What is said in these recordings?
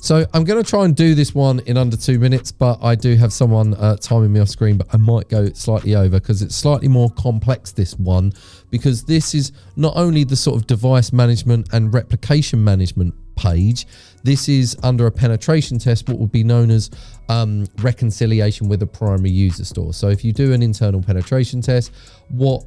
So I'm going to try and do this one in under 2 minutes, but I do have someone timing me off screen, but I might go slightly over because it's slightly more complex, this one, because this is not only the sort of device management and replication management page. This is under a penetration test, what would be known as reconciliation with a primary user store. So if you do an internal penetration test, or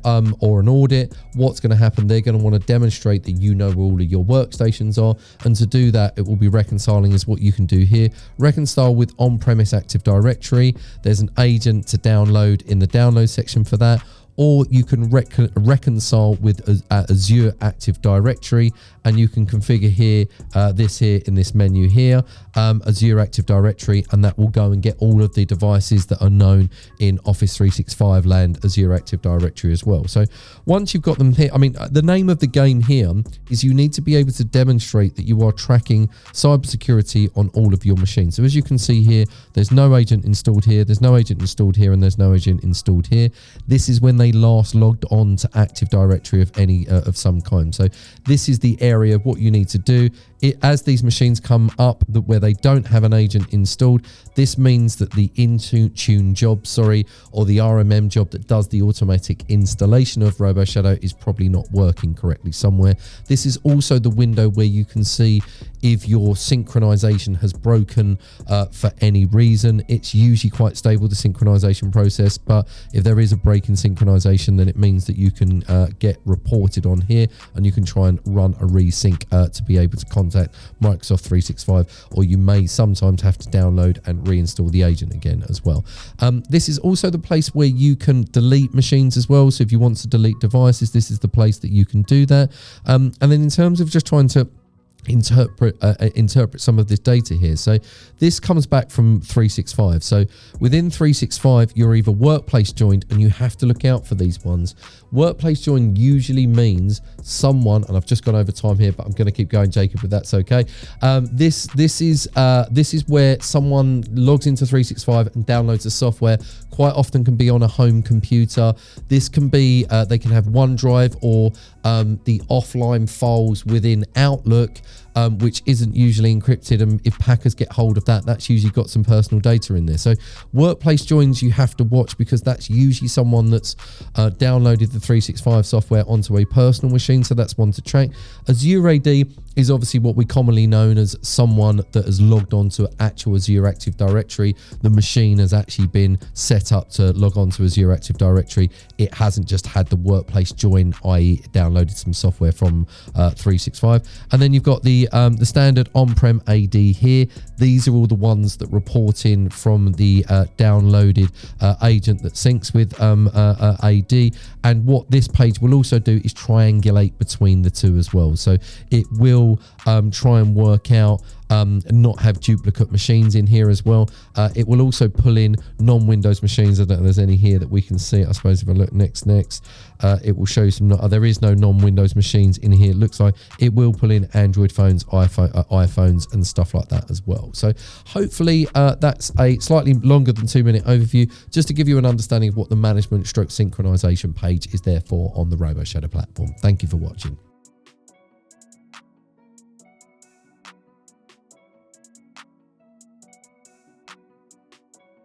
an audit, what's going to happen? They're going to want to demonstrate that you know where all of your workstations are, and to do that, it will be reconciling is what you can do here. Reconcile with on-premise Active Directory. There's an agent to download in the download section for that. Or you can reconcile with Azure Active Directory, and you can configure here, this here in this menu here, Azure Active Directory, and that will go and get all of the devices that are known in Office 365 land, Azure Active Directory as well. So once you've got them here, I mean, the name of the game here is you need to be able to demonstrate that you are tracking cybersecurity on all of your machines. So as you can see here, there's no agent installed here, there's no agent installed here, and there's no agent installed here. This is when they last logged on to Active Directory of any of some kind. So this is the area of what you need to do. As these machines come up where they don't have an agent installed, this means that the Intune job, or the RMM job that does the automatic installation of RoboShadow is probably not working correctly somewhere. This is also the window where you can see if your synchronization has broken for any reason. It's usually quite stable, the synchronization process, but if there is a break in synchronization, then it means that you can get reported on here, and you can try and run a resync to be able to contact Microsoft 365, or you may sometimes have to download and reinstall the agent again as well. This is also the place where you can delete machines as well. So if you want to delete devices, this is the place that you can do that. And then in terms of just trying to interpret some of this data here, so this comes back from 365. So within 365, you're either workplace joined, and you have to look out for these ones. Workplace joined usually means someone, and I've just gone over time here, but I'm going to keep going, Jacob, if that's okay. This is where someone logs into 365 and downloads the software. Quite often can be on a home computer. This can be they can have OneDrive or the offline files within Outlook, which isn't usually encrypted, and if hackers get hold of that, that's usually got some personal data in there. So workplace joins you have to watch, because that's usually someone that's downloaded the 365 software onto a personal machine, so that's one to track. Azure AD is obviously what we commonly known as someone that has logged on to actual Azure Active Directory. The machine has actually been set up to log on to Azure Active Directory. It hasn't just had the workplace join, i.e. downloaded some software from 365. And then you've got the standard on-prem AD here. These are all the ones that report in from the downloaded agent that syncs with AD. And what this page will also do is triangulate between the two as well. So it will try and work out and not have duplicate machines in here as well. It will also pull in non-Windows machines. I don't know if there's any here that we can see. I suppose if I look next, it will show you some. There is no non-Windows machines in here. It looks like it will pull in Android phones, iPhones, and stuff like that as well. So hopefully that's a slightly longer than 2 minute overview, just to give you an understanding of what the management stroke synchronization page is there for on the RoboShadow platform. Thank you for watching.